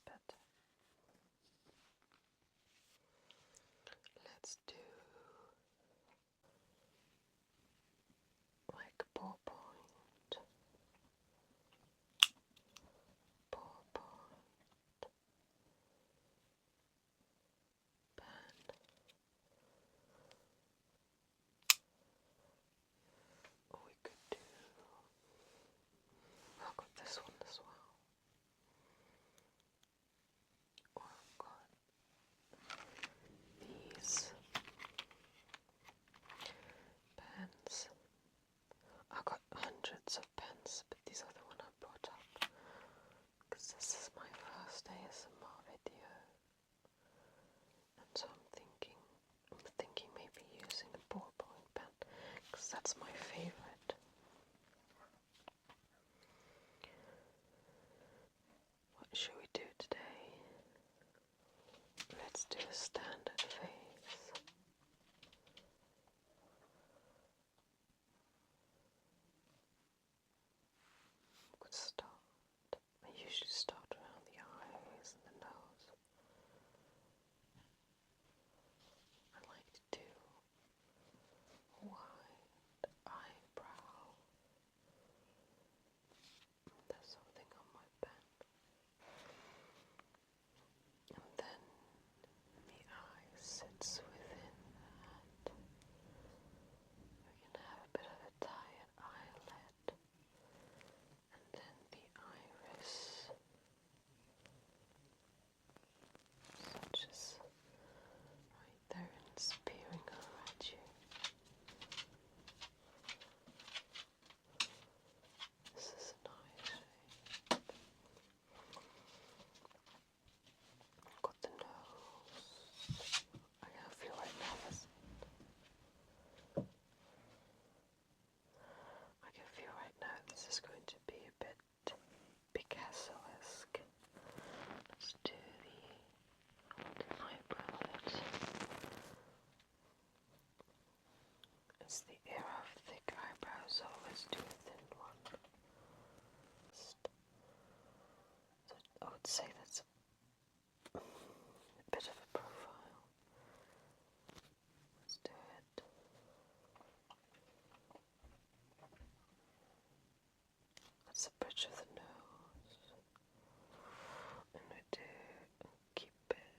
better. Let's do like ballpoint, pen. Or we could do, I've got this one as well. Or I've got these pens. I've got hundreds of pens, but these are the one I brought up because this is my first ASMR video, and so I'm thinking maybe using a ballpoint pen because that's my favorite. What should we do today? Let's do a standard face. Good start. I usually start around the eyes and the nose. I like to do wide eyebrow. There's something on my pen. And then the eye sits within that. We can have a bit of a tired eyelid. And then the iris, such as right there and it's peering over at you. This is an eye shape. Got the nose. I can feel right now this. I can feel right now this is going to be a bit Picasso-esque. Let's do the eyebrow lid. It's the era of thick eyebrows, so let's do a thin one. So I would say that's a bit of a profile. Let's do it. That's the bridge of the nose. And we do keep it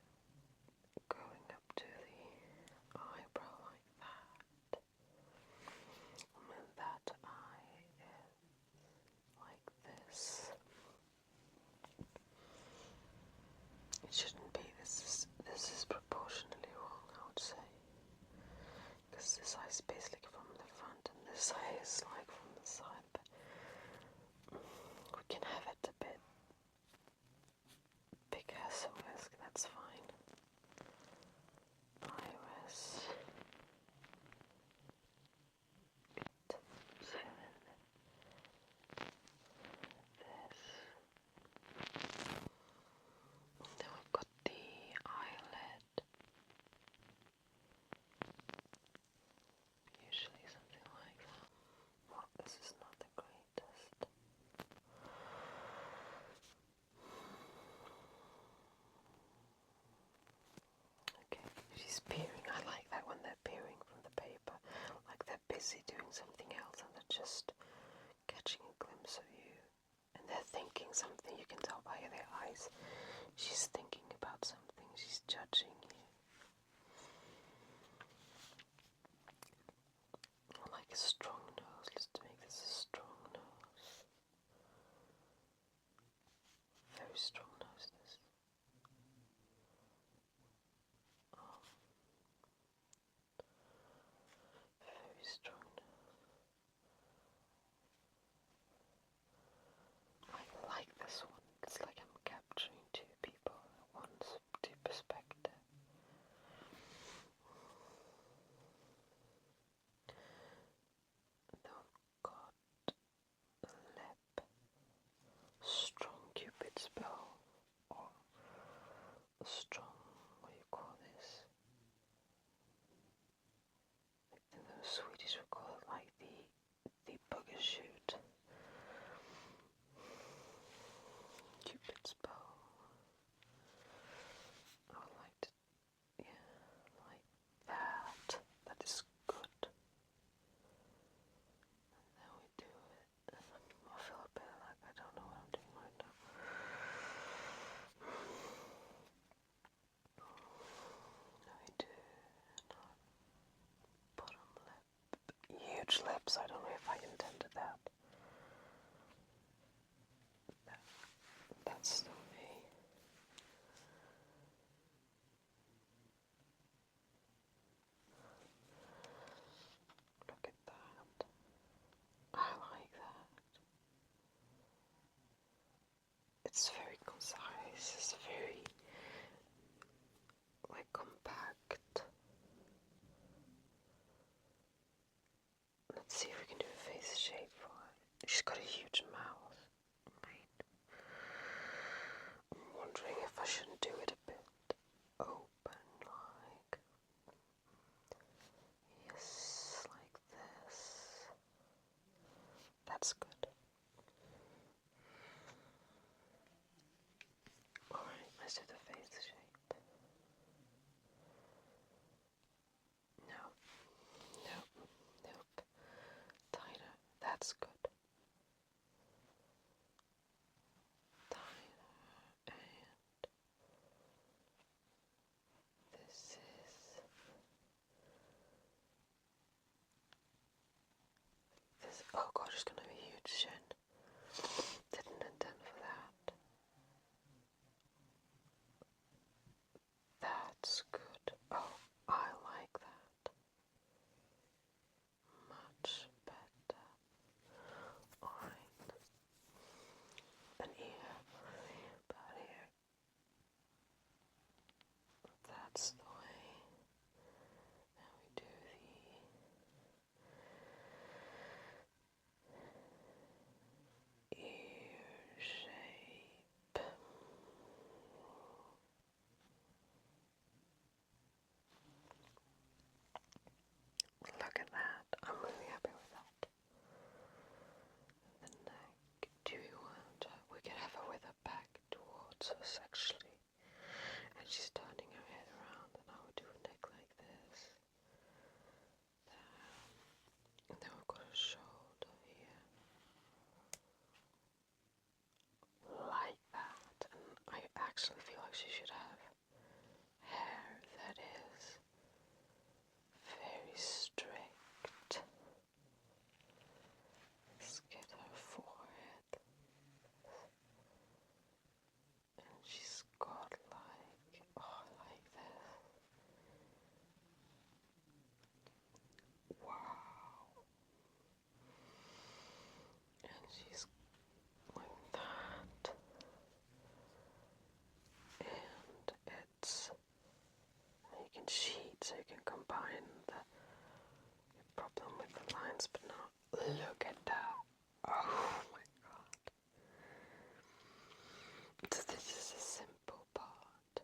going up to the eyebrow like that. And then that eye is like this. It shouldn't be. This is proportionally wrong, I would say. Because this eye is basically from the front and this eye is like from the side. But we can have it a bit Picasso-esque, that's fine. Iris. So then this. Then we've got the eyelid. Usually something like that. Well, this is not the greatest. Okay, she's peering. I like that when they're peering from the paper. Like they're busy doing something else and they're just catching a glimpse of you. And they're thinking something. You can tell by their eyes. She's thinking about something. She's judging you. I like a strong nose. Let's make this a strong nose. Very strong nose, this. Oh. Very strong nose. I like this one. It's like I'm capturing two people at once, two perspectives. Then we've got a lip. Strong Cupid's bow. Or a strong, what do you call this? In the Swedish we call it like the booger shoot. Cupid's bow. it's very concise, it's very like compact. Let's see if we can do a face shape for it. She's got a huge mouth. Right. I'm wondering if I shouldn't do it a bit open, like yes, like this. That's good. Alright, let's do the face shape. No. Nope. Nope. Tighter. That's good. Tighter. And this is... This... Oh god, she's gonna have a huge chin. Didn't intend for that. That's good. Oh, I like that. Much better. Alright. An ear. About here. That's the way. Now we do the ear shape. Look at that. I'm really happy with that. The neck. Do we want her? We can have her with her back towards us actually. And she's turning her head around, and I would do a neck like this. And then we've got a shoulder here. Like that. And I actually feel like she should have hair that is very strict. Let's get her forehead. And she's got like, oh, like this. Wow. And she's like that. And it's, you can cheat, so you can combine the problem with the lines, but now look at that. Oh my god. So this is a simple part.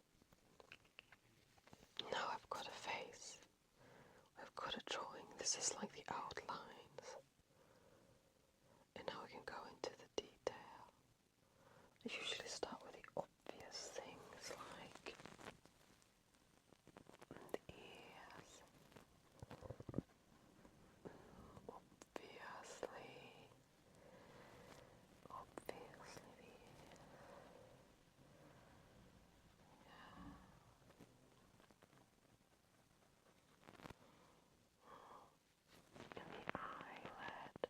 Now I've got a face. I've got a drawing. This is like the outlines. And now we can go into the detail. I usually start with the obvious things like the ears. Obviously the ears. And the eyelid.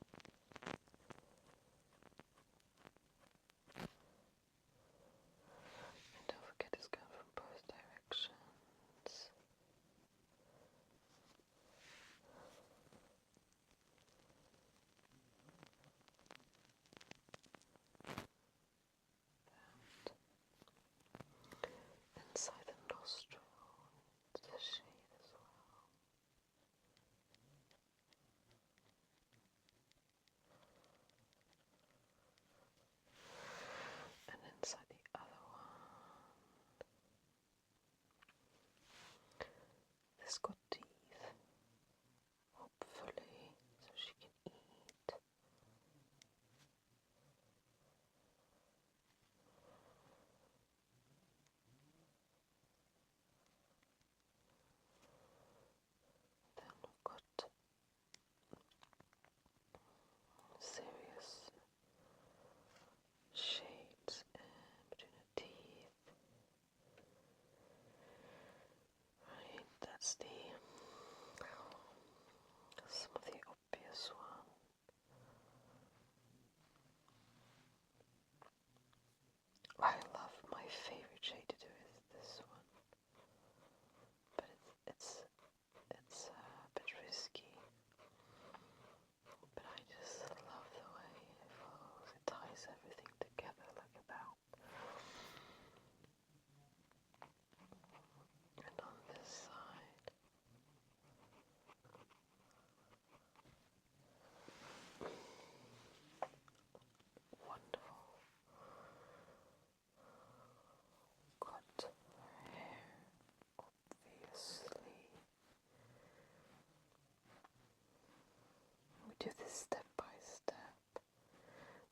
do this step by step.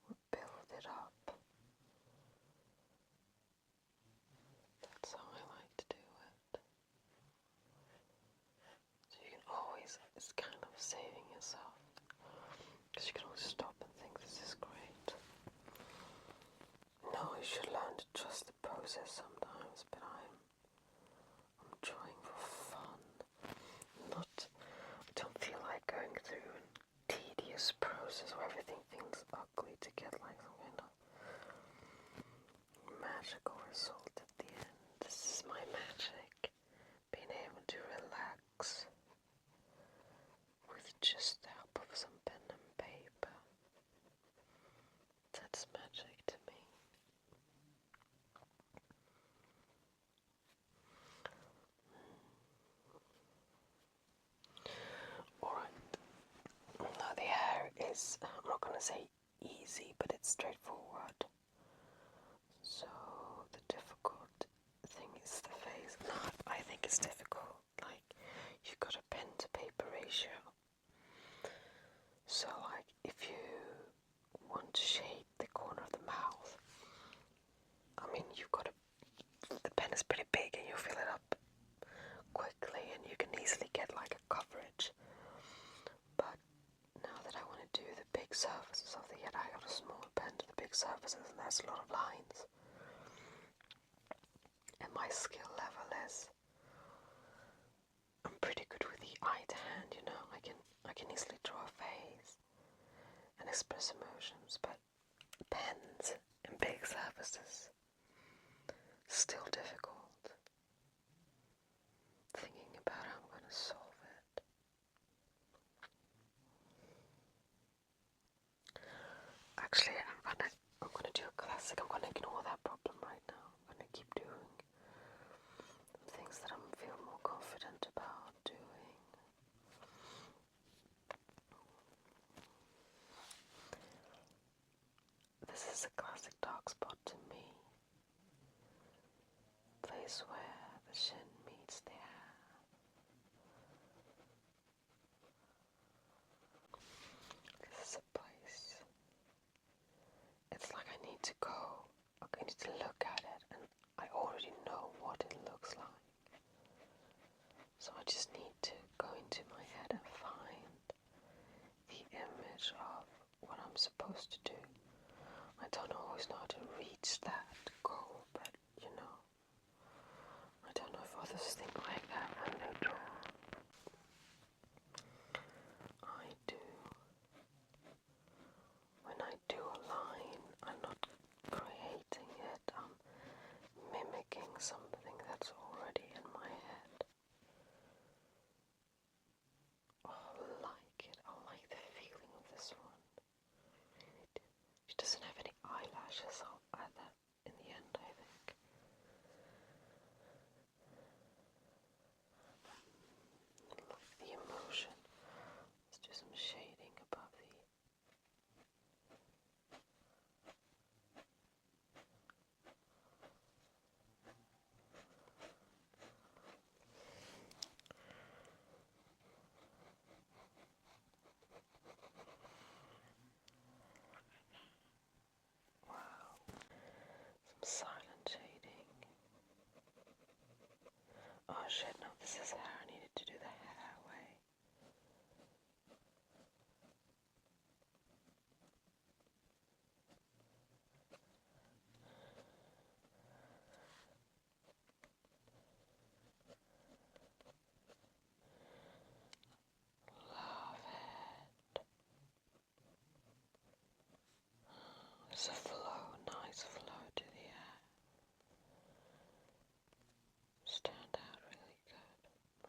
We build it up. That's how I like to do it. So you can always, it's kind of saving yourself. Because you can always stop and think, this is great. No, you should learn to trust the process sometimes, but I'm trying for fun. I don't feel like going through a tedious process where everything feels ugly to get like some kind of magical result at the end. This is my magic. Being able to relax with just the help of some pen and paper. That's magic to me. Alright. Now the hair is, I'm not going to say easy, but it's straightforward. So the difficult thing is the face. No, I think it's difficult. Like, you've got a pen to paper ratio. So like, if you want to shape the corner of the mouth, I mean, the pen is pretty big and you fill it up quickly and you can easily get like a coverage. But now that I want to do the big surfaces of the head, I got a small pen to the big surfaces and there's a lot of lines. And my skill level is, I'm pretty good with the eye to hand, you know. I can easily draw a face and express emotions, but pens and big surfaces, still difficult. Thinking about how I'm going to solve it. Actually, I'm gonna do a classic. I'm gonna ignore that problem right now. I'm gonna keep doing things that I feel more confident about doing. This is a classic dark spot to me. Place where the shin meets the hair. This is a place. It's like I need to go. I need to look at it, and I already know what it looks like. So I just need to go into my head and find the image of what I'm supposed to do. I don't always know how to reach that goal, but you know, I don't know if others think like that when they draw. I do. When I do a line, I'm not creating it, I'm mimicking something that's already in my head. Oh, I like it. I like the feeling of this one. I really do. She doesn't have any eyelashes. I'll add that in the end, I think. I like the emotion. Let's do some shading above the... Wow. Some silent shading. Oh shit, no, this is hair. I needed to do the hair way. Love it. There's a flow, nice flow to the hair. Stand out really good.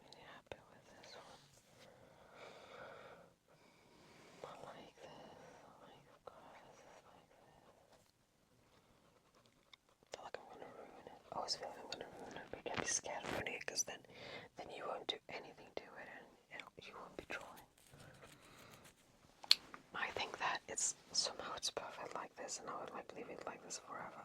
Really happy with this one. I like this. I like the crevices like this. I feel like I'm gonna ruin it. I always feel like I'm gonna ruin it, but you can't be scared of ruining it, because then you won't do anything to it and you won't be drawing. I think that somehow it's perfect like this, and I would like leave it like this forever.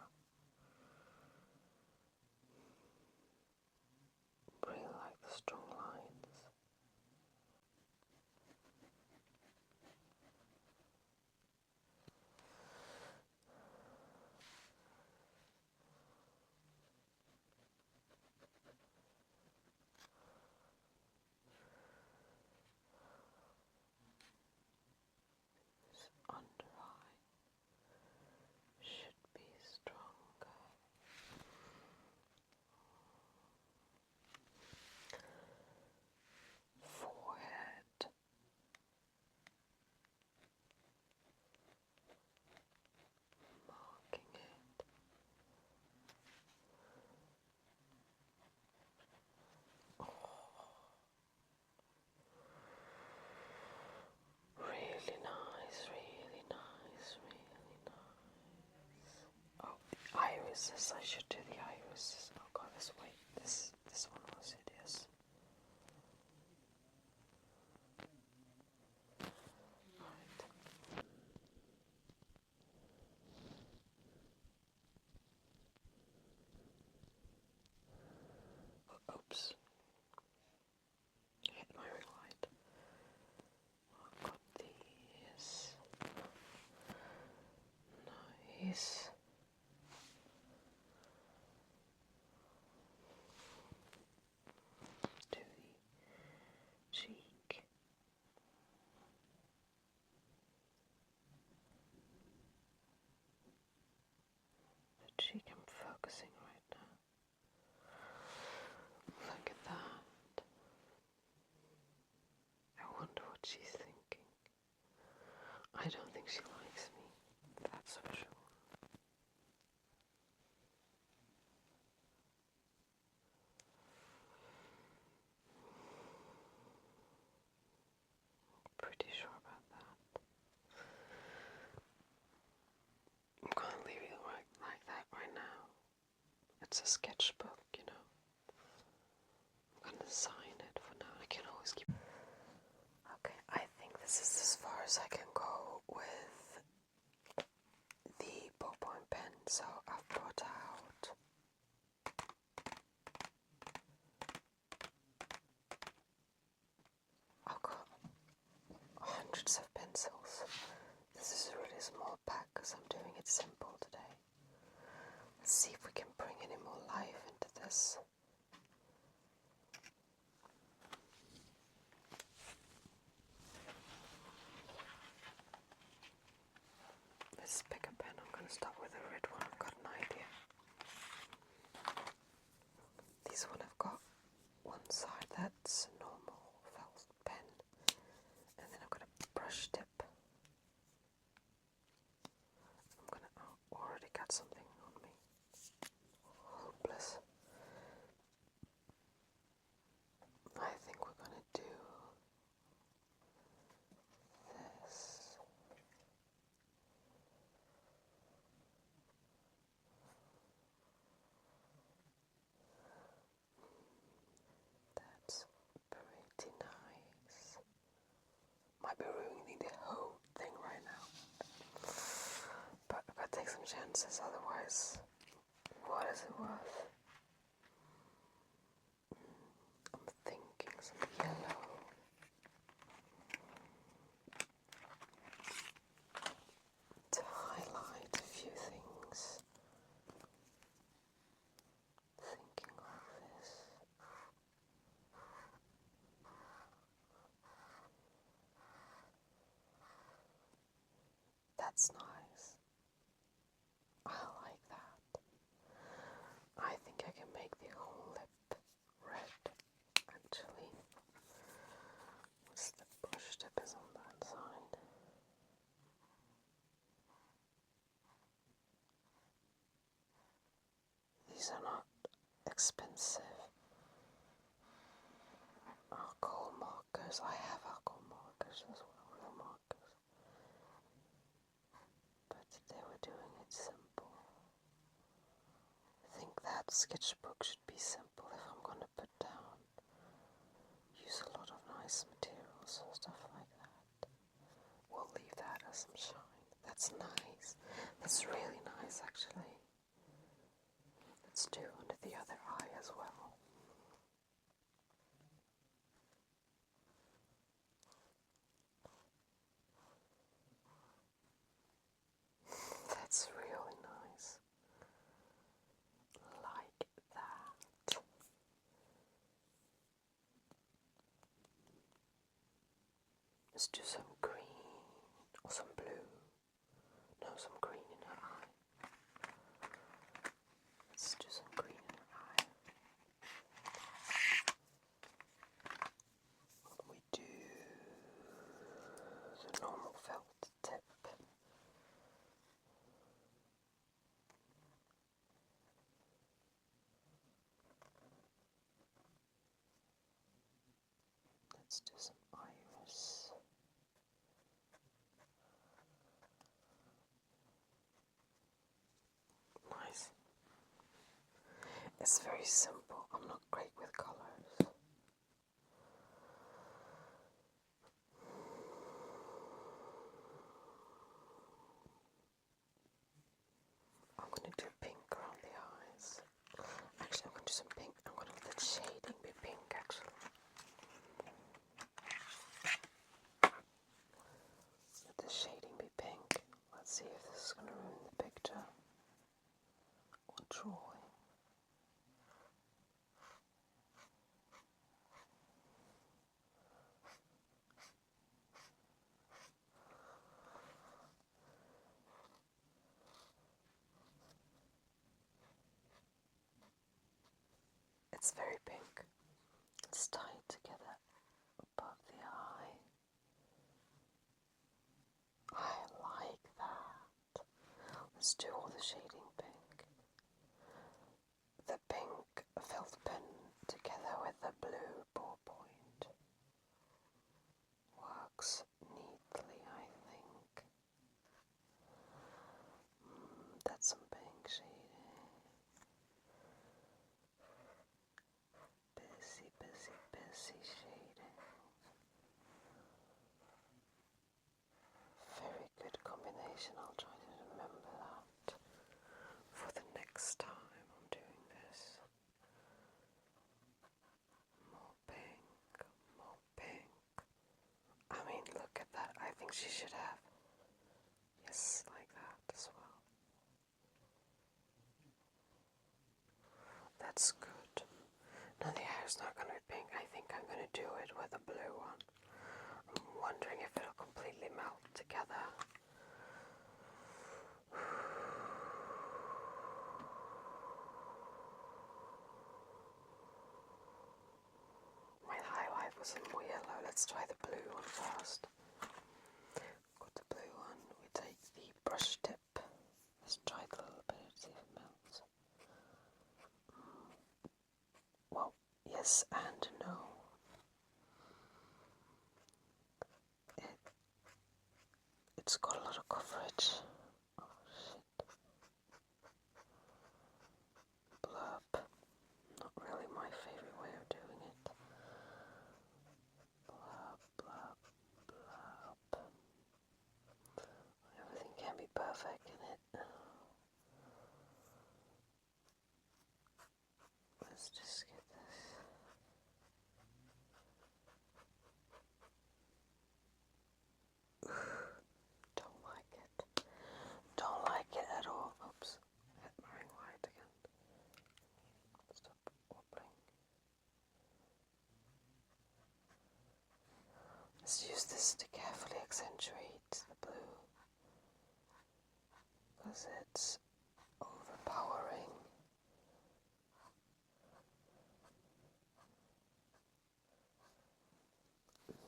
Really like the strong lines. irises. I should do the irises. Oh god, this one was hideous. Right. Oops. Hit my ring light. I've got these. Nice. Do the cheek. The cheek I'm focusing right now. Look at that. I wonder what she's thinking. I don't think she likes me, that's for sure. Pretty sure about that. I'm gonna leave it like that right now. It's a sketchbook, you know. I'm gonna sign it for now. I can always keep. Okay, I think this is as far as I can go with the ballpoint pen. So I've brought out I've got hundreds of pencils. This is a really small pack because I'm doing it simple today. Let's see if we can bring any more life into this. Let's pick a pen. I'm going to start with a red one. I've got an idea. This one I've got one side that's a normal felt pen, and then I've got a brush tip. I'm going to already got something on me. Hopeless. I think we're going to do this. That's pretty nice. Might be ruining the whole thing right now. But I've got to take some chances, otherwise, what is it worth? I'm thinking some yellow. To highlight a few things. Thinking like this. That's nice. I like that. I think I can make the whole lip red, actually. What's the brush tip is on that side? These are not expensive alcohol markers. I have alcohol markers as well, real markers. But they were doing it simple. I think that sketchbook should be simple if I'm going to put down. Use a lot of nice materials and stuff like that. We'll leave that as some shine. That's nice. That's really nice, actually. Let's do under the other eye as well. That's really nice. Like that. Let's do some green or some blue. No, some green in her eye. Let's do some green in her eye. We do the normal felt tip. Let's do some iris. Nice. It's very simple. I'm not great with colors. I'm going to do pink around the eyes. Actually, I'm going to do some pink. I'm going to let the shading be pink, actually. Let the shading be pink. Let's see if this is going to ruin the picture or drawing. It's very pink. It's tied together above the eye. I like that. Let's do all the shading pink. The pink felt pen together with the blue ballpoint works neatly, I think. That's some pink shading. Busy shading. Very good combination. I'll try to remember that for the next time I'm doing this. More pink, more pink. I mean, look at that. I think she should have. Yes, like that as well. That's good. Now the hair's not going to be pink. I think I'm going to do it with a blue one. I'm wondering if it'll completely melt together. My highlight was in more yellow. Let's try the blue one first. Got the blue one. We take the brush tip. Let's try it a little bit, see if it melts. Well, yes and no. It's got a lot of coverage. Oh shit. Blurb. Not really my favorite way of doing it. Blurb, blurb, blurb. Everything can be perfect in it. Let's just get this. Don't like it. Don't like it at all. Oops. Hit my ring light again. Stop wobbling. Let's use this to carefully accentuate the blue, because it's overpowering.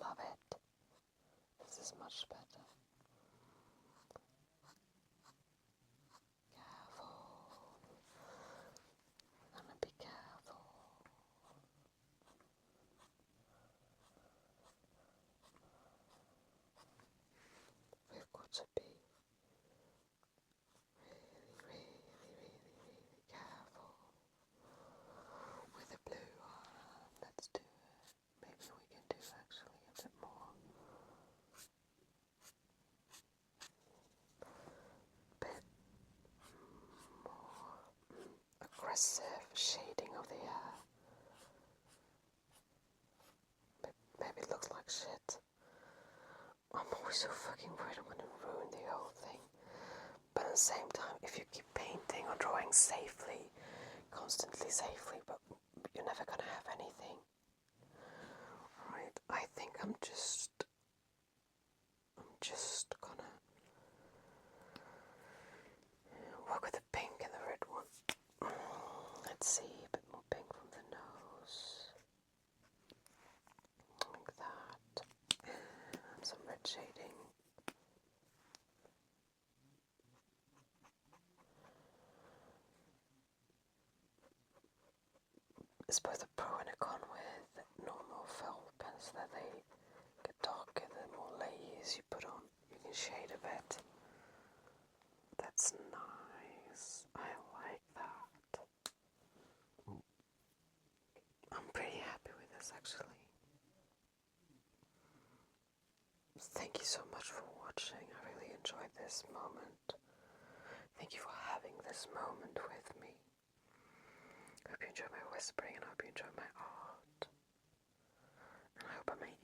Love it. This is much better. Careful. I'm gonna be careful. We've got to be really careful with the blue one. Let's do it. Maybe we can do actually a bit more. Bit more aggressive shading of the hair. Maybe it looks like shit. I'm always so fucking worried I'm gonna ruin the whole thing. But at the same time, if you keep painting or drawing safely, constantly safely, but you're never gonna have anything. Right? I think I'm just gonna work with the pink and the red one. Let's see, a bit more pink from the nose. Like that. And some red shading. It's both a pro and a con with normal felt pens that they get darker the more layers you put on. You can shade a bit. That's nice. I like that. you so much for watching. I really enjoyed this moment. Thank you for having this moment with me. I hope you enjoy my whispering and I hope you enjoy my art. And I hope I made